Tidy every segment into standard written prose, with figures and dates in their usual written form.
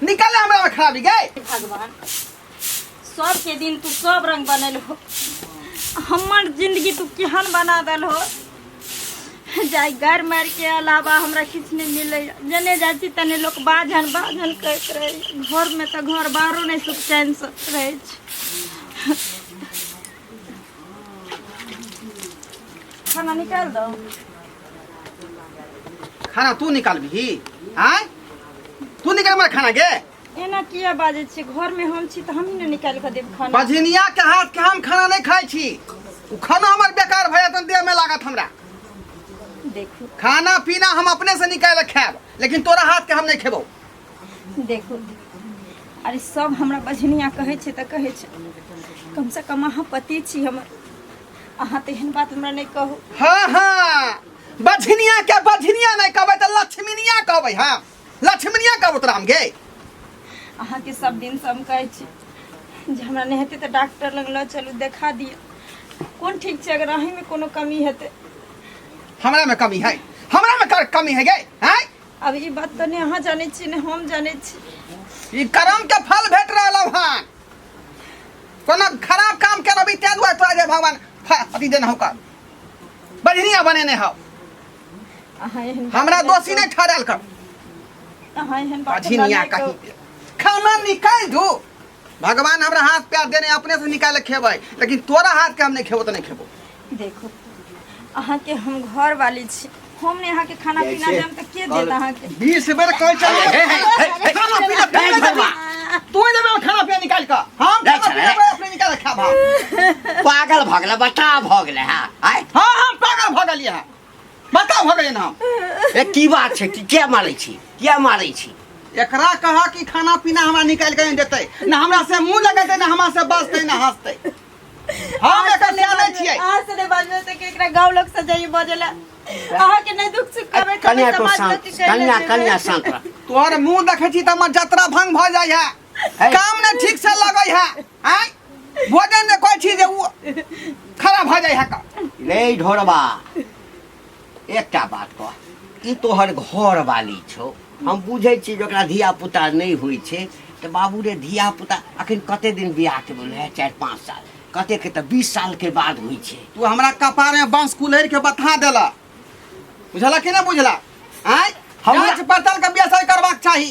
निकाले हमरा में खराबी गए भगवान सब के दिन तू सब रंग बनल हो हमर जिंदगी तू केहन बना दल हो जाय घर मार के अलावा हमरा किछ नहीं मिले जने जाती तने लोग बाजन कहत रहे घर में तो घर बाहरों नहीं सुख चैन से रहे खाना निकाल दो खाना तू निकाल भी आय तू निकाल मार खाना गे एना किया बाजे छी घर में हम छी त हम ही न निकाल के देब खाना बझनिया के हाथ के हम खाना नहीं खाई छी उ खाना हमर बेकार भया त देह में लागत हमरा देखो खाना पीना हम अपने से निकाल खाब लेकिन तोरा हाथ के हम नहीं खेबो देखो अरे सब हमरा बझनिया कहे छे त कहे छे कम से कम अहाँ पति छी हमर अहाँ त एहन बात हमरा नहीं कहो हां बझनिया के बझनिया नहीं कहबै त लक्ष्मीनिया कहबै हां लक्ष्मीनिया कहबो तोरा हम गे अहाँ के सब दिन से हम कहे छी जे हमरा नहीं हेते त डॉक्टर लग ल चलू देखा दिए कौन ठीक छे अगर अहीं में कोनो कमी हेते हमरा में कमी है हमरा में कमी है गे हैं अब ई बात त नहीं अहाँ जाने छी नहीं हम जाने छी ई कर्म के फल भेट रहलौ हन कोनो खराब काम करबी ते दुआ तोरा जे भगवान अति देन हो का बझनिया बने ने हो अहाँ एहन हमरा दोषी नहीं ठहराल कर अहाँ एहन बात बझनिया कही खाना निकाल दो भगवान हमरा हाथ पैर देने अपने से निकाल के खेबै लेकिन तोरा हाथ के हम नहीं खेबो त नहीं खेबो देखो अहाँ के हम घर वाली छी हम ने अहाँ के खाना पीना देम त के देत अहाँ के 20 बेर कह चल खाना पीना तू देबे खाना पीना निकाल के हम खाना पीना अपने निकाल के खाबा पागल भगला बता भगले हां हां हम पागल भगलिए हां बता भगले ना ए की बात छे कि क्या मारै छी एकरा कहा कि खाना पीना हमरा निकाल के देतै ना हमरा से मुंह लगेतै ना हमरा से बसतै ना हंसतै हम एकर जानै छियै आ से बाजबे त एकरा गांव लोग से जाई बजेला अहाँ के नहीं दुख सुख करे कन्या तो कन्या शांत रह तोहर मुंह देखै छी त हमर यात्रा भंग भ जाय है काम ने ठीक से लगै है हैं भोजन ने कोई छी जे खराब भ जाय है का रे ढोरबा एकटा बात कह ई तोहर घर वाली छौ हम बुझै छी जकरा धिया पुता नहीं होई छे त बाबू रे धिया पुता अखन कते दिन बियाह के बोले है 4-5 साल कते के त 20 साल के बाद होई छे तू हमरा कपार में बांस कुलैर के बता देला बुझला कि नहीं बुझला आय हमरा अस्पताल का बियाह करबाक चाही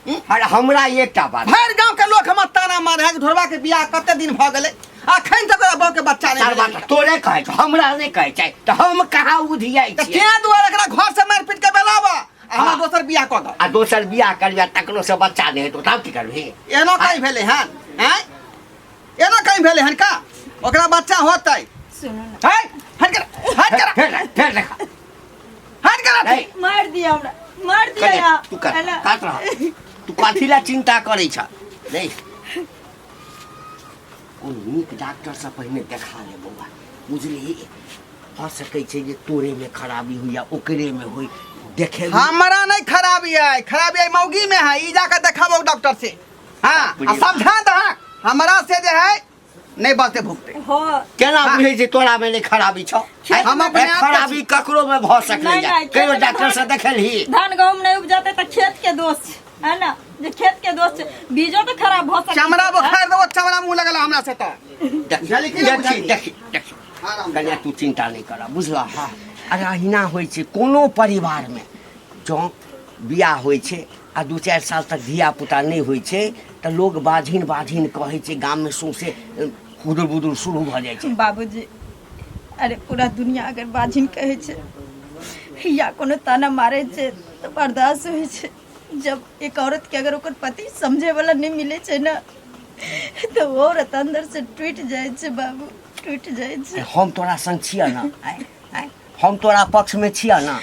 अरे हमरा एकटा बात भर गांव के लोग हम ताना मारे है ढोरबा के बियाह कते दिन भ गेलै अखन तक बौ के बच्चा नहीं बात तोरे कहे छ हमरा नहीं कहे छै त हम कहाँ उधियाई छी के दुआरे एकरा घर से मार पीट के बेलाबा हमरा दोसर बियाह क द आ दोसर बियाह करबा तकरो से बच्चा नहीं तो तब की करबी एनो कहीं भेले हन हैं एनो कहीं भेले हन का ओकरा बच्चा होतै सुनो ना है हट कर फिर देखा हट कर मार दिया तू काट रहा तू काथिला चिंता करै छ नहीं कोन नीक डॉक्टर से पहले देखा ले बौआ बुझली हो सकै छै जे तोरे में खराबी हुई या ओकरे में हुई देखे हमरा नहीं खराबी है मौगी में है ई जाके देखाबो डॉक्टर से हां समझा द हमरा से जे है नहीं बलते भुगते हो केना बुझै छै तोरा में नहीं खराबी छ हम अपने खराबी ककरो में भ सकले जा कहियो डॉक्टर से देखलही धान गहूम नहीं उपजाते त खेत के दोष है ना जे खेत के दोष बीजो तो खराब हो सकता चमड़ा बुखार दो चमड़ा मुंह लगला हमरा से त देखी कन्या तू चिंता नहीं करा बुझला हां अरे अहिना होइ छै कोनो परिवार में जो बियाह होइ छै आ 2-4 साल तक धिया पुता नहीं होइ छै त लोग बाझिन कहै छै गाम में सौंसे हुदुर बुदुर शुरू भ जाइ छै बाबूजी अरे पूरा दुनिया अगर बाझिन कहे छै या कोनो ताना मारे छै तो बर्दाश्त होइ छै जब एक औरत के अगर ओकर पति समझे वाला नहीं मिले छै ना तो वो औरत अंदर से टूट जाए छै बाबू टूट जाए छै हम तोरा संग छिया ना हम तोरा पक्ष में छिया ना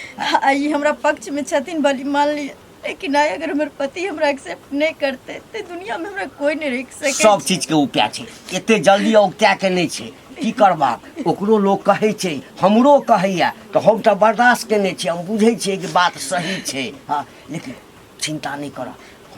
आई हमरा पक्ष में छथिन भली मान लिया लेकिन आई अगर हमर पति हमरा एक्सेप्ट नहीं करते तो दुनिया में हमरा कोई नहीं रख सके सब चीज के उपाय छै एते जल्दी औक्या के नहीं छै की करबाक ओकरो लोग कहै छै हमरो कहैया तो हम तो बर्दाश्त केने छी हम बुझै छियै कि बात सही छै हां लेकिन चिंता नहीं कर।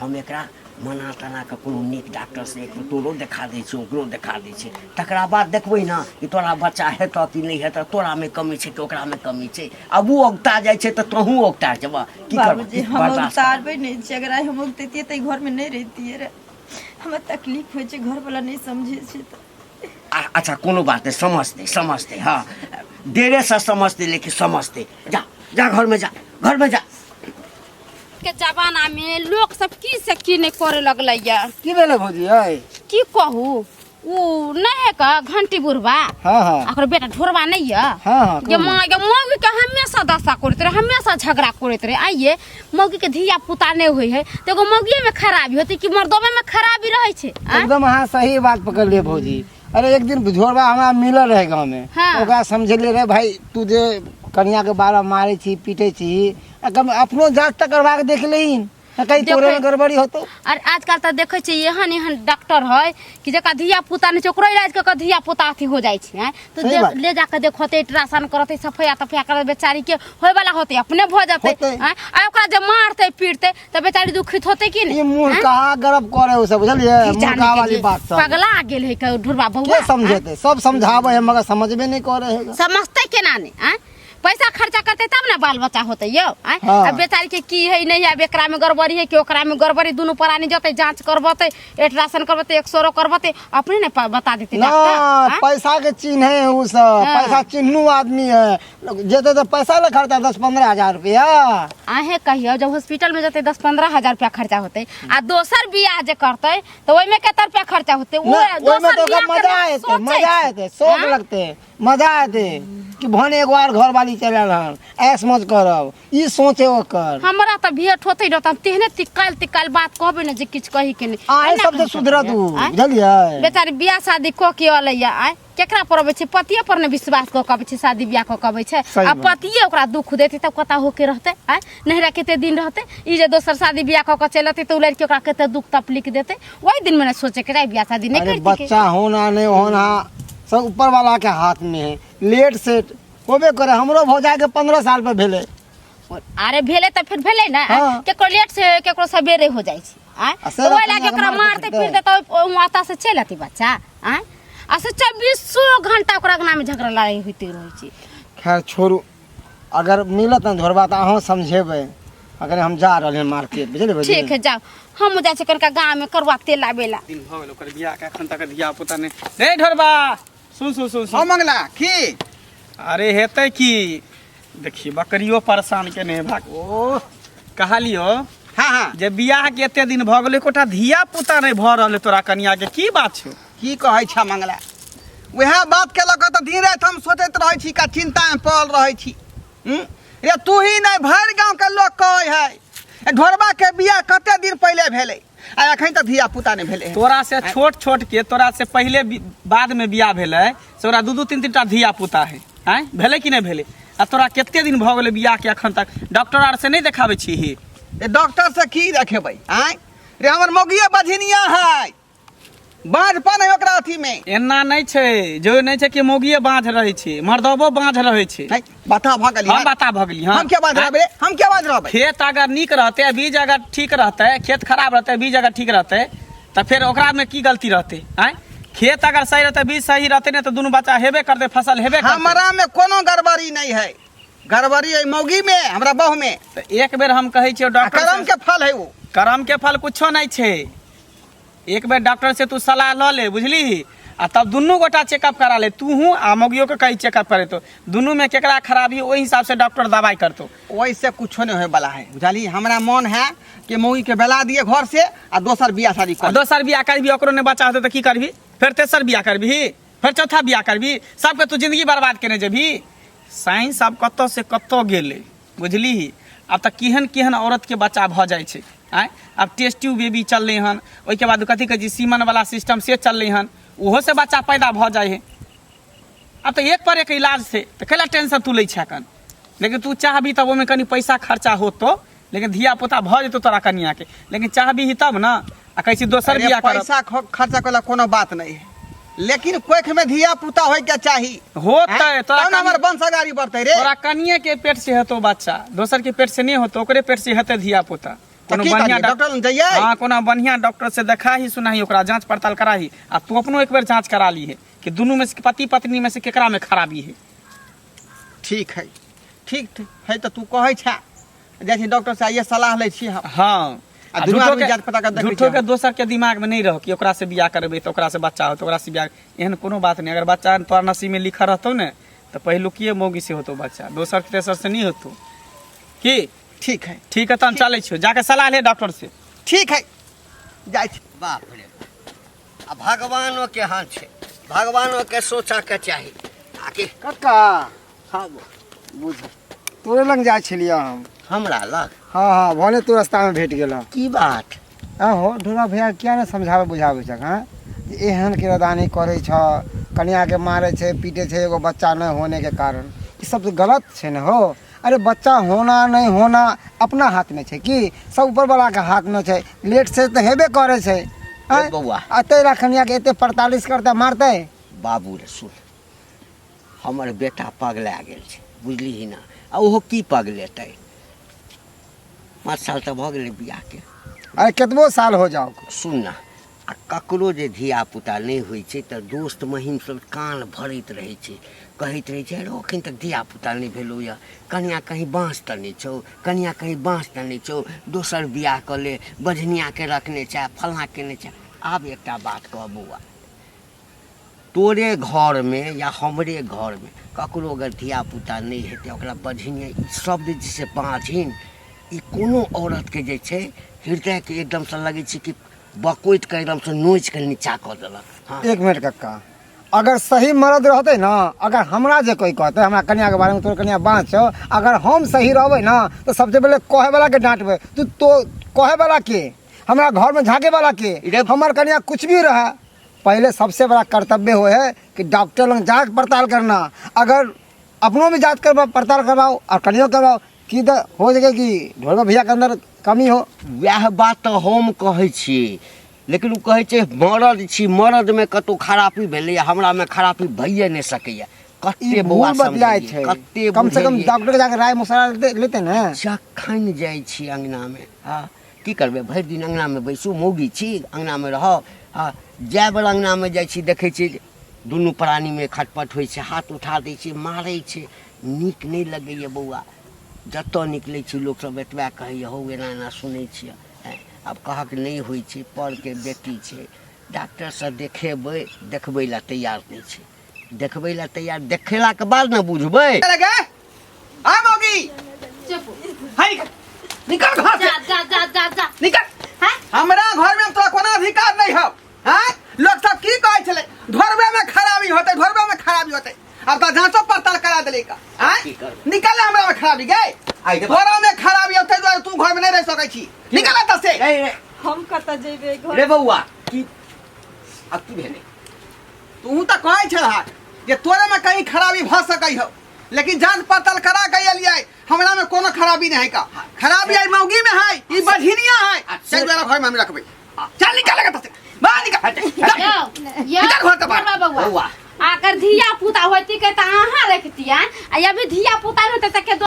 हम एकरा मना तना के कोनो नीक डॉक्टर से एक तोरो देखा दै छी, ओकरो देखा दै छी, तकरा बाद देखबै ना कि तोरा बच्चा हेतऽ कि नहीं हेतऽ, तोरा में कमी छै कि ओकरा में कमी छै। अब वो औगता जाइ छै तऽ तोहूँ औगता जेबह, की करबह? बाबूजी हम उतारबे नहीं छी, अगर हम उगते तो घर में नहीं रहती रे, हमें तकलीफ हो छै, घर वाला नहीं समझे छै तो। अच्छा कोनो बात नहीं, समझते हाँ, देरे से समझते लेकिन समझते। जा जा घर में जा, घर में जा। के जमाना में लोग सब की से की नहीं करे लगल की भेले भौजी है? की कहू उ नहीं है का घंटी बुढ़वा हाँ हाँ अकर बेटा ढोरवा नहीं है हाँ ये मौगी के हमेशा दशा करते रहे, हमेशा झगड़ा करते रहे। आइए मौगी के धिया पुता नहीं हुई है तो एगो मौगिए में खराबी होती कि मर्दों में खराबी रहे छे। एकदम हाँ सही बात पकड़ लिए भौजी। अरे एक दिन झोरबा हमारा मिलल रहे गाँव में, हाँ। ओकरा समझेले रहे भाई तू जे कन्या के बारह मारे छी पीटे छी, अपनो जांच तक करवा के देख लेहिन कहीं तोरे में गड़बड़ी होतो। और आजकल तो देखे छे एहन एहन डॉक्टर है कि जका धिया पुता नहीं ओकरो इलाज के धिया पुता अथी हो जाए छे। तो ले जाके देखते अल्ट्रासाउंड करते सफैया तफैया कर बेचारी के होय वाला होते अपने भ जाते आ ओकरा जब मारते पीटते तो बेचारी दुखित होते कि नहीं। ये मुंह कहां गरब करे हो सब बुझलिए, मुंह वाली बात सब पगला गेल है के ढुरवा बउआ। के समझते सब समझावे है मगर समझबे नहीं करे है। समझते केना नहीं पैसा खर्चा करते तब ना बाल बच्चा होते यो। हाँ। अब बेचारी के की है नहीं है, एकरा में गड़बड़ी है कि ओकरा में गड़बड़ी, दोनों प्राणी जते जांच करबते, अल्ट्रासाउंड करबते, एक्सरे करबते, अपने ने बता देते ना डॉक्टर। पैसा के चिन्ह है उ सब, पैसा चिन्हू आदमी है, जेते तो पैसा ले खर्चा 10-15 हजार रुपया। आहे कहियो जब हॉस्पिटल में जते 10-15 हजार रुपया खर्चा होते आ दोसर बियाह जे करते तो ओइ में केतना रुपया खर्चा होते? मजा आते शौक लगते, मजा आते कि भने एक बार घर वाली चले रहन ऐस मौज करब, ई सोचे ओकर। हमरा त भेट होते न त तेहने तिकाल बात कहबे न जे किछ कहि के नहीं आए सब से सुधर तू बुझलिए। बेचारी बियाह शादी क के अलैया आय केकरा पर अबै छै? पतिये पर ने विश्वास क कबै छै, शादी बियाह क कबै छै। आ पतिये ओकरा दुख देते तब कता होके रहते आय नहिरा केते दिन रहते? ई जे दोसर शादी बियाह क के चलते तो लड़की ओकरा केते दुख तकलीफ देते, ओइ दिन में न सोचे के बियाह शादी नहीं करती। बच्चा होना नहीं होना सब ऊपर वाला के हाथ में है, लेट सेट होबे करे। हमरो भौजाई के 15 साल पे भेले। अरे भेले त फिर भेले ना, हाँ। केकरो लेट से केकरो सवेरे हो जाय छै आय असर ओइ लागे अपना ओकरा मार मारते सकते फिरते तो माता से चलती बच्चा आय असो 24 घंटा ओकरा नाम में झगड़ा लड़ाई होते रहै छै। खैर छोड़ू, अगर मिलत न झोरबा त अहाँ समझेबै। अगर हम जा रहले मार्केट बुझलिए। ठीक है जाओ, हम जाय छै कनका गांव में करवा तेल लाबेला। दिन भ गेल ओकर बियाह के एखन तक धिया पुता ने रे ढोरबा सुन हां मंगला की अरे हेतै की देखी बकरियो परेशान के ने भाग ओ कहलियो। हां हां जे बियाह के एते दिन भ गेलै कोटा धिया पुता नहीं भ रहले तोरा कन्या के की बात छौ? की कहै छ मंगला? वह बात के लक त दिन रात हम सोचैत रहै छी का चिंता में पड़ल रहै छी। रे तू ही नहीं भर गांव के लोग कहै है ढोरबा के बियाह कते दिन पहले भेलै आ अखन तक धिया पुता नहीं भेले। तोरा से छोट के तोरा से पहले बाद में बियाह भेलै से ओरा 2-3 टा धिया पुता है हैं भेले कि नहीं भेले? आ तोरा केते दिन भ गेलै बियाह के अखन तक डॉक्टर आर से नहीं देखाबै छी? ही ए डॉक्टर से की देखेबै आय रे हमर मौगिया बझिनिया है बाँझपन है ओकरा अथी में। एना नहीं छै जो नहीं छै कि मौगिए बाँझ रहै छै, मर्दबो बाँझ रहै छै। बता भ गेली, हम बता भ गेली। हम क्या बाँझ रहबै? हम क्या बाँझ रहबै? खेत अगर नीक रहते, बीज अगर ठीक रहते, खेत खराब रहते, बीज अगर ठीक रहते त फिर ओकरा में की गलती रहते आय? खेत अगर सही रहते, बीज सही रहते ने तो दोनों बच्चा हेबे करते, फसल हेबे करते। हमरा में कोनो गड़बड़ी नहीं है, गड़बड़ी है मौगी में, हमरा बहू में। तो एक बेर हम कहै छियै डॉक्टर करम के फल है वो, करम के फल कुछो नहीं छै। एक बेर डॉक्टर से तू सलाह ल ले बुझली, आ तब दुनू गोटा चेकअप करा ले, तू हूँ आ मौगियों के कहीं चेकअप करे तो दोनों में केकरा खराबी ओहि हिसाब से डॉक्टर दवाई करतो। वैसे कुछो नहीं होए वाला है बुझली। हमरा मन है कि मौगी के बेला दिए घर से आ दोसर बियाह शादी कर, दोसर बियाह करबी, ओकरो ने बच्चा होते तो की करबी? फिर तेसर बियाह करबी, फिर चौथा बियाह करबी, सबके तू जिंदगी बर्बाद केने जेबी। साइंस अब कत्तो से कत्तो गेले बुझली। अब तक केहन केहन औरत के बच्चा भ जाए छे आय। अब टेस्ट ट्यूब बेबी चलले हन, ओइ के बाद कथी कह जी सीमन वाला सिस्टम से चलले हन, ओहो से बच्चा पैदा भ जाए है। अब तो एक पर एक इलाज से तो कैला टेंशन तू लै छै कन, लेकिन तू चाहबी तब ओमे कनी पैसा खर्चा होतो, लेकिन धिया पुता भ जेतो तोरा कन्या के, लेकिन चाहबी ही तब ना। आ कैसी दोसर बियाह कर, पैसा खर्चा कला कोनो बात नहीं है, लेकिन कोख में धिया पुता होय के चाही होतै। तोरा हमर वंशगारी बढ़तै रे। तोरा कन्ये के पेट से हेतो बच्चा, दोसर के पेट से नहीं होतो, ओकरे पेट से हेतै धिया पुता। कोनो की बढ़िया करिए? डॉक्टर लग जाइए? हाँ कोनो बढ़िया डॉक्टर से देखाही सुनाही ओकरा जांच पड़ताल कराही आ तू अपनो एक बेर जांच करा ली है कि दोनों में से पति पत्नी में से केकरा में खराबी है। ठीक है, ठीक है तो तू कहै छा जैसे डॉक्टर से आइए सलाह ले छी हम। हाँ आ दुनू आदमी जांच पता कर देखै झूठो के छी। दोसर के दिमाग में नहीं रहो कि ओकरा से बियाह करबे तो ओकरा से बच्चा हो तो ओकरा से बियाह, एहन कोनो बात नहीं। अगर बच्चा तोहर नसीब में लिखा रहतो ने तो पहिलुकिए मौगी से होतो बच्चा, दोसर के तेसर से नहीं होतो की। ठीक है, ठीक है तो हम चले छियो, जाके सलाह ले डॉक्टर से। ठीक है, जाय छी। बाप रे आ भगवानो के हाथ छे, भगवानो के सोचा के चाही आके कक्का हाँ बुझ तोरे लग जाय छलिए हम। हमरा लग हाँ हाँ भने तू रास्ता में भेट गेल। की बात हो ढोला भैया क्या ने समझावे बुझावे छ हाँ एहन किरदानी करे छ, कन्या के मारे छे पीटे छे एगो बच्चा न होने के कारण, ई सब तो गलत छे न हो। अरे बच्चा होना नहीं होना अपना हाथ में छे कि सब ऊपर वाला के हाथ में छे। लेट से तो हेबे करे छे। ए बौआ अते कन्या के एते 45 करते मारते। बाबू रे सुन, हमर बेटा पगला गेल छे बुझली ही ना, आ ओहो की पगलेतै। 5 साल तो भऽ गेलै बियाह के। अरे कितबो साल हो जाओ सुन ना आ ककरो जे धिया पुता नहीं होइ छै तऽ दोस्त महिम सब कान भरैत रहै छै, कहैत रहै छै अरे एखन तक धिया पुता नहीं भेलौ यऽ, कन्या कहीं बाँस तऽ नहीं छौ, कन्या कहीं बाँस तऽ नहीं छौ, दोसर बियाह कऽ ले, बझनिया के रखने छै, फल्लाँ केने छै। आब एकटा बात कह बौआ, तोरे घर में या हमरे घर में ककरो अगर धिया पुता नहीं हेतै ओकरा बझनिया ई शब्द जैसे बाँझिन, ई कोनो औरत के जे छै हृदय के एकदम से लगे छै कि बकोइत के एकदम से नोच के नीचा कऽ देलक। हाँ। 1 मिनट कक्का, अगर सही मर्द रहते ना, अगर हमरा जे कोई कहते हमरा कन्या के बारे में तोर कन्या बाँच छो, अगर हम सही रहबे ना तो सबसे पहले कहे वाला के डांटबे। तू तो कहे वाला के, हमरा घर में झाँके वाला के, हमार कन्या कुछ भी रहा, पहले सबसे बड़ा कर्तव्य हो है कि डॉक्टर लग जांच पड़ताल करना। अगर अपनों भी जांच करवा पड़ताल करवाओ और कन्या करवाओ कि हो जाएगा कि ढोलबा भैया के अंदर कमी हो। वएह बात तो हम कहै छियै, लेकिन ओ कहै छै मरद छी, मरद में कतौ खराबी भेलै, हमरा में खराबी भइए नहीं सकैया। कते बौआ बदलाय समझिए, छै, कते कम से कम बुझलिए। डॉक्टर के जाके राय मशवरा लेते ना। जखन जाइ छी अंगना में, हाँ की करबै, भरि दिन अंगना में बैसू, मौगी छी अंगना में रहो। हाँ जाय बेर अंगना में जाइ छी देखै छी दुनू प्राणी में खटपट होइ छै, हाथ उठा दै छै, मारै छै, नीक नहीं लगैया बौआ। जतऽ निकलै छी लोक सब एतबा कहैया हौ एना एना सुनै छियै। आब कहक नहीं होइ छै, पर के बेटी छै, डॉक्टर से देखेबै, देखबै ला तैयार नहीं छै, देखबै ला तैयार, देखेला के बाद न बुझबै। आ मौगी हाय निकल घर से, जा जा जा जा जा निकल। हैं? हमरा घर में तोरा कोनो अधिकार नहीं हो। हैं लोग सब की कहै छले ढोरबे में खराबी होते, ढोरबे में खराबी होते। अब तो जांचो पड़ताल करा देले का। की हैं करबै? निकल हमरा में खराबी गए, आइ देखो। घोड़ा में खराबी होते तो तू घर में नहीं रह सकै छी। निकल एतऽ से। रे रे हम कतऽ जेबै घर? रे बौआ की अब की भेलै? तू तो कहै छला जे तोरे में कहीं खराबी भ सकै हो, लेकिन जांच पड़ताल करा के एलियै, हमरा में कोनो खराबी नहीं है का। खराबी आई मौगी में है, ई बझिनिया है। अच्छा। चल मेरा घर में हम रखबै। चल निकल एतऽ से, बाहर निकल। यो निकल घर से बाहर। बउआ बौआ आकर धिया पुता होती के त अहाँ रखतिया, आ अभी धिया पुता रहते त के